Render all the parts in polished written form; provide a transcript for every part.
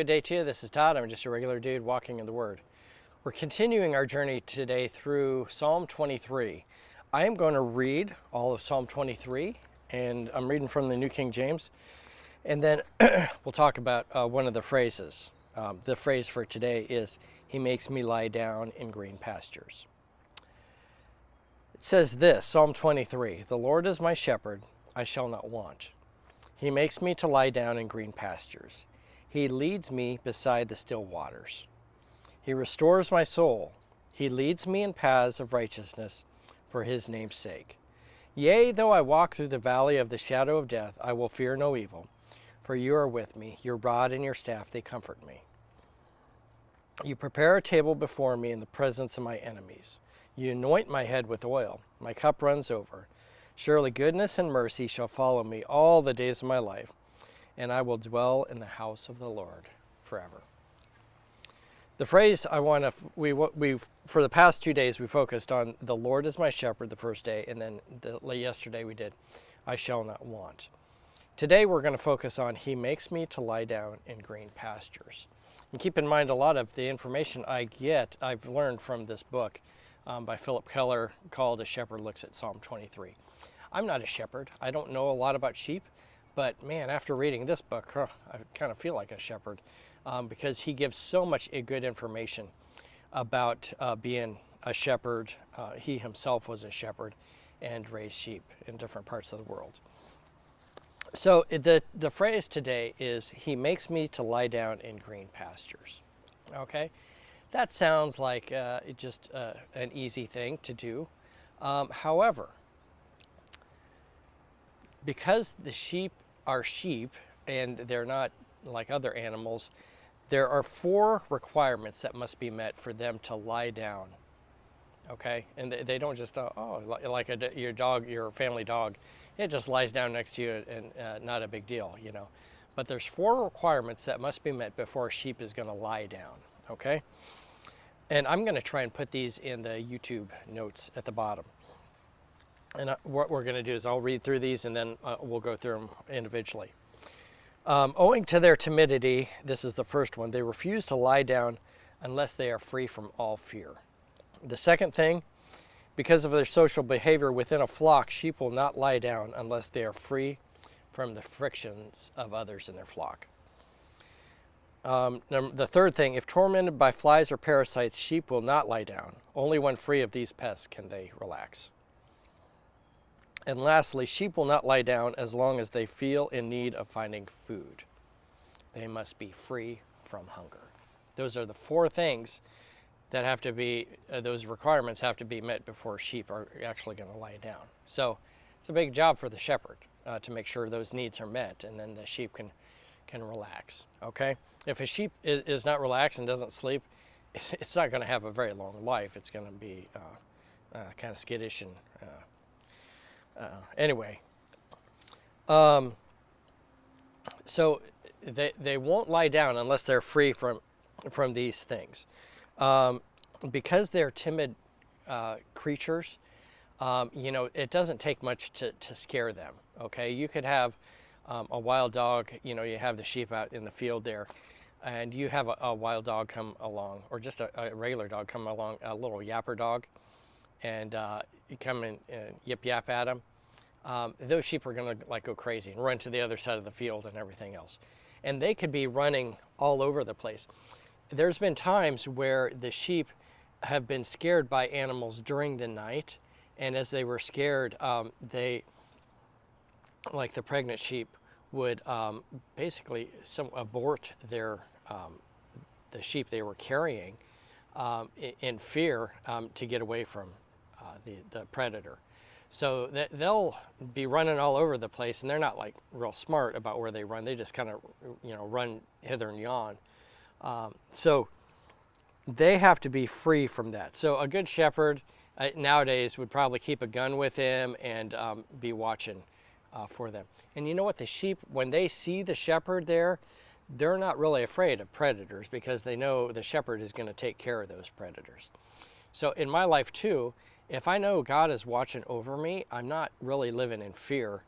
good day to you. This is Todd. I'm just a regular dude walking in the Word. We're continuing our journey today through Psalm 23. I am going to read all of Psalm 23, and I'm reading from the New King James. And then we'll talk about one of the phrases. The phrase for today is, He makes me lie down in green pastures. It says this, Psalm 23, The Lord is my shepherd, I shall not want. He makes me to lie down in green pastures. He leads me beside the still waters. He restores my soul. He leads me in paths of righteousness for his name's sake. Yea, though I walk through the valley of the shadow of death, I will fear no evil, for you are with me. Your rod and your staff, they comfort me. You prepare a table before me in the presence of my enemies. You anoint my head with oil. My cup runs over. Surely goodness and mercy shall follow me all the days of my life, and I will dwell in the house of the Lord forever. The phrase for the past 2 days we focused on the Lord is my shepherd the first day, and then yesterday we did I shall not want. Today we're going to focus on He makes me to lie down in green pastures. And keep in mind, a lot of the information I've learned from this book by Philip Keller called A Shepherd Looks at Psalm 23. I'm not a shepherd. I don't know a lot about sheep, but man, after reading this book, I kind of feel like a shepherd because he gives so much good information about being a shepherd. He himself was a shepherd and raised sheep in different parts of the world. So the phrase today is, He makes me to lie down in green pastures. Okay? That sounds like just an easy thing to do. However, because the sheep are sheep and they're not like other animals, there are 4 requirements that must be met for them to lie down. Okay? And they don't just, like your dog, your family dog, it just lies down next to you and not a big deal, you know. But there's 4 requirements that must be met before a sheep is going to lie down. Okay? And I'm going to try and put these in the YouTube notes at the bottom. And what we're going to do is I'll read through these and then we'll go through them individually. Owing to their timidity, this is the first one, they refuse to lie down unless they are free from all fear. The second thing, because of their social behavior within a flock, sheep will not lie down unless they are free from the frictions of others in their flock. The third thing, if tormented by flies or parasites, sheep will not lie down. Only when free of these pests can they relax. And lastly, sheep will not lie down as long as they feel in need of finding food. They must be free from hunger. Those are the 4 things that have to be, those requirements have to be met before sheep are actually going to lie down. So it's a big job for the shepherd to make sure those needs are met, and then the sheep can relax. Okay? If a sheep is not relaxed and doesn't sleep, it's not going to have a very long life. It's going to be kind of skittish and anyway. So they won't lie down unless they're free from these things. Because they're timid creatures, it doesn't take much to scare them. Okay, you could have a wild dog. You have the sheep out in the field there, and you have a wild dog come along, or just a regular dog come along, a little yapper dog, and you come and yip yap at them. Those sheep are going to go crazy and run to the other side of the field and everything else, and they could be running all over the place. There's been times where the sheep have been scared by animals during the night, and as they were scared, the pregnant sheep would basically abort the sheep they were carrying in fear to get away from the predator. So they'll be running all over the place, and they're not real smart about where they run. They just kind of run hither and yon. So they have to be free from that. So a good shepherd nowadays would probably keep a gun with him and be watching for them. And you know what? The sheep, when they see the shepherd there, they're not really afraid of predators because they know the shepherd is going to take care of those predators. So in my life too, if I know God is watching over me, I'm not really living in fear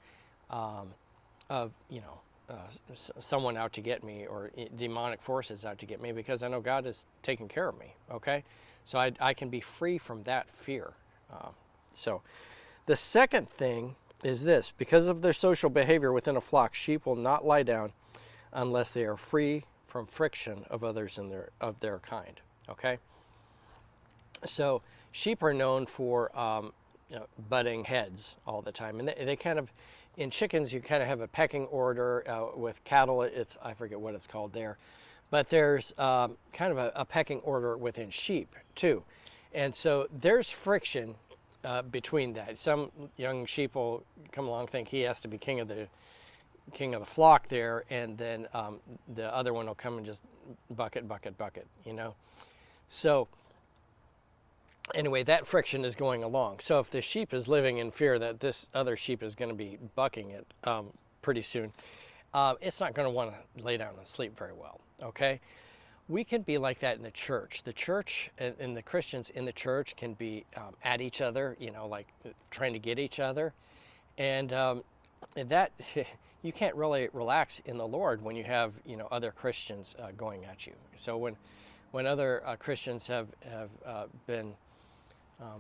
of someone out to get me, or demonic forces out to get me, because I know God is taking care of me. Okay, so I can be free from that fear. So the second thing is this: because of their social behavior within a flock, sheep will not lie down unless they are free from friction of others of their kind. Okay, so sheep are known for butting heads all the time, and they kind of, in chickens you kind of have a pecking order. With cattle, it's, I forget what it's called there, but there's kind of a pecking order within sheep too, and so there's friction between that. Some young sheep will come along, think he has to be king of the flock there, and then the other one will come and just bucket, So anyway, that friction is going along. So if the sheep is living in fear that this other sheep is going to be bucking it pretty soon, it's not going to want to lay down and sleep very well. Okay, we can be like that in the church. The church and the Christians in the church can be at each other, like trying to get each other, and that you can't really relax in the Lord when you have other Christians going at you. So when other Christians have been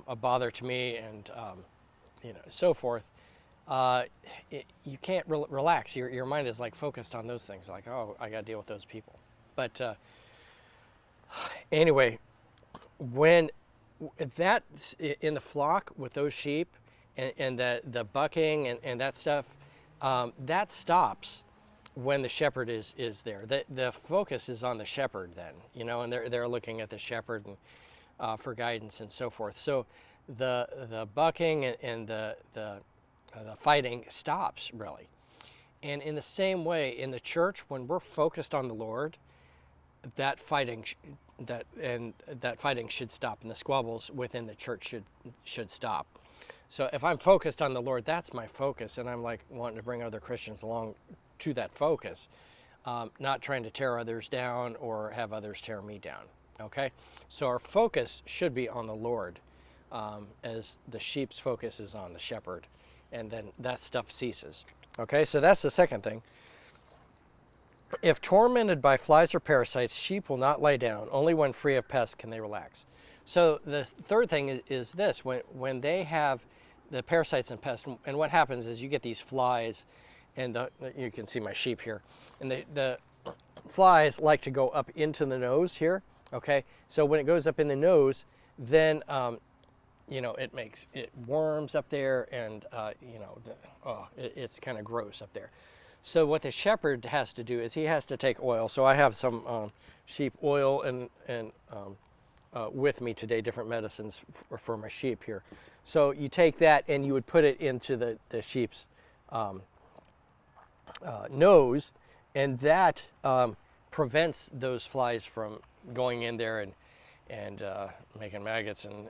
a bother to me, and so forth, you can't relax. Your mind is like focused on those things, like, oh, I got to deal with those people. But anyway, when that's in the flock with those sheep and the bucking and that stuff, that stops when the shepherd is there. The focus is on the shepherd then, and they're looking at the shepherd and for guidance and so forth. So the bucking and the fighting stops, really. And in the same way, in the church, when we're focused on the Lord, that fighting should stop, and the squabbles within the church should stop. So if I'm focused on the Lord, that's my focus, and I'm like wanting to bring other Christians along to that focus, not trying to tear others down or have others tear me down. Okay, so our focus should be on the Lord, as the sheep's focus is on the shepherd, and then that stuff ceases. Okay, so that's the second thing. If tormented by flies or parasites, sheep will not lie down. Only when free of pests can they relax. So the third thing is this: when they have the parasites and pests, and what happens is you get these flies, and you can see my sheep here, and the flies like to go up into the nose here. Okay, so when it goes up in the nose, then it worms up there, and it's kind of gross up there. So what the shepherd has to do is he has to take oil. So I have some sheep oil and with me today, different medicines for my sheep here. So you take that and you would put it into the sheep's nose, and that prevents those flies from going in there and making maggots and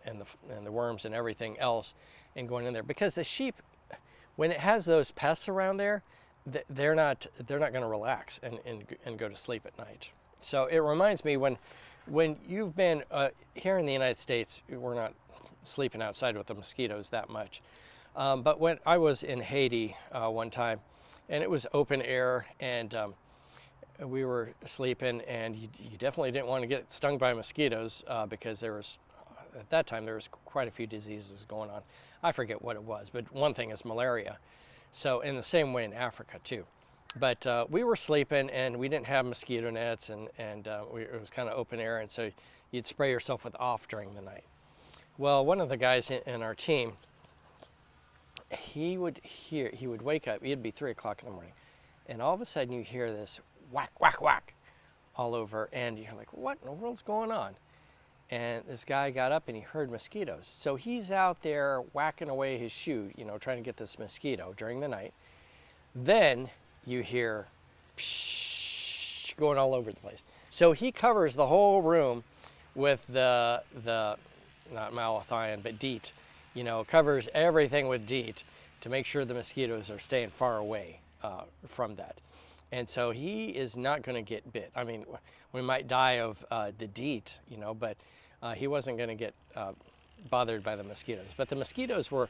the worms and everything else and going in there. Because the sheep, when it has those pests around there, they're not going to relax and go to sleep at night. So it reminds me when you've been here in the United States, we're not sleeping outside with the mosquitoes that much. But when I was in Haiti one time, and it was open air, and we were sleeping, and you definitely didn't want to get stung by mosquitoes because at that time there was quite a few diseases going on. I forget what it was, but one thing is malaria. So in the same way in Africa too. But we were sleeping, and we didn't have mosquito nets, and it was kind of open air, and so you'd spray yourself with off during the night. Well, one of the guys in our team, he would wake up, it'd be 3 o'clock in the morning, and all of a sudden you hear this whack, whack, whack all over, and you're like, what in the world's going on? And this guy got up and he heard mosquitoes. So he's out there whacking away his shoe, trying to get this mosquito during the night. Then you hear psh, going all over the place. So he covers the whole room with the not malathion, but DEET. Covers everything with DEET to make sure the mosquitoes are staying far away from that. And so he is not going to get bit. I mean, we might die of the DEET, but he wasn't going to get bothered by the mosquitoes. But the mosquitoes were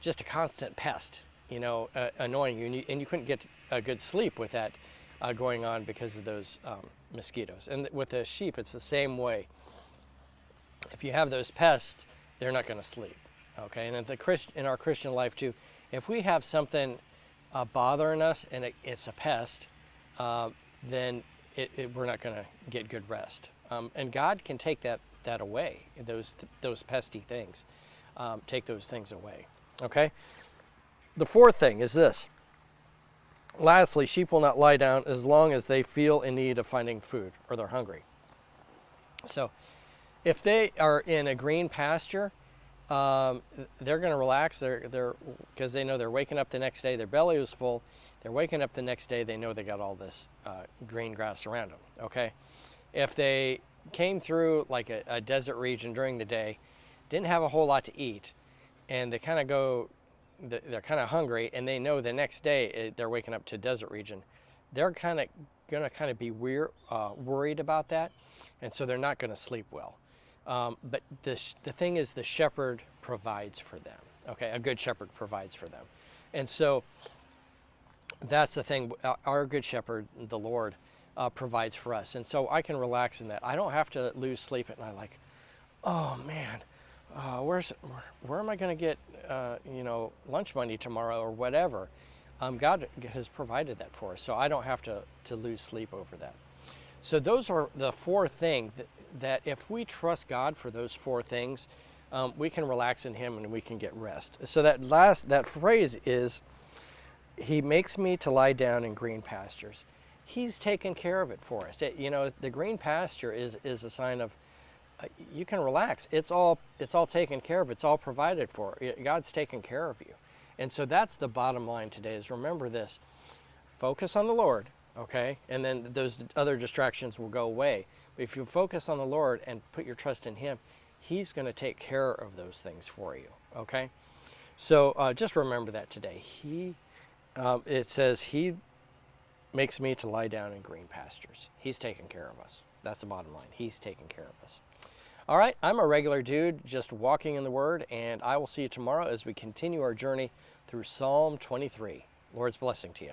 just a constant pest annoying you, and you couldn't get a good sleep with that going on because of those mosquitoes. And with the sheep, it's the same way. If you have those pests, they're not going to sleep. Okay, and in our Christian life too, if we have something bothering us and it's a pest, then we're not going to get good rest. And God can take that away. Those pesty things, take those things away. Okay. The fourth thing is this. Lastly, sheep will not lie down as long as they feel in need of finding food or they're hungry. So if they are in a green pasture, they're going to relax. They're because they know they're waking up the next day. Their belly was full. They're waking up the next day. They know they got all this green grass around them. Okay. If they came through like a desert region during the day, didn't have a whole lot to eat, and they're kind of hungry, and they know the next day they're waking up to a desert region, they're going to be worried about that, and so they're not going to sleep well. But the thing is, the shepherd provides for them. Okay, a good shepherd provides for them. And so that's the thing. Our good shepherd, the Lord, provides for us. And so I can relax in that. I don't have to lose sleep at night like, oh man, where am I going to get lunch money tomorrow or whatever. God has provided that for us, so I don't have to lose sleep over that. So those are the four things that if we trust God for those four things, we can relax in Him and we can get rest. So that phrase is, He makes me to lie down in green pastures. He's taken care of it for us. The green pasture is a sign of you can relax. It's all taken care of. It's all provided for. God's taken care of you. And so that's the bottom line today is remember this. Focus on the Lord, okay? And then those other distractions will go away. But if you focus on the Lord and put your trust in Him, He's going to take care of those things for you, okay? So just remember that today. It says, He makes me to lie down in green pastures. He's taking care of us. That's the bottom line. He's taking care of us. All right, I'm a regular dude just walking in the Word, and I will see you tomorrow as we continue our journey through Psalm 23. Lord's blessing to you.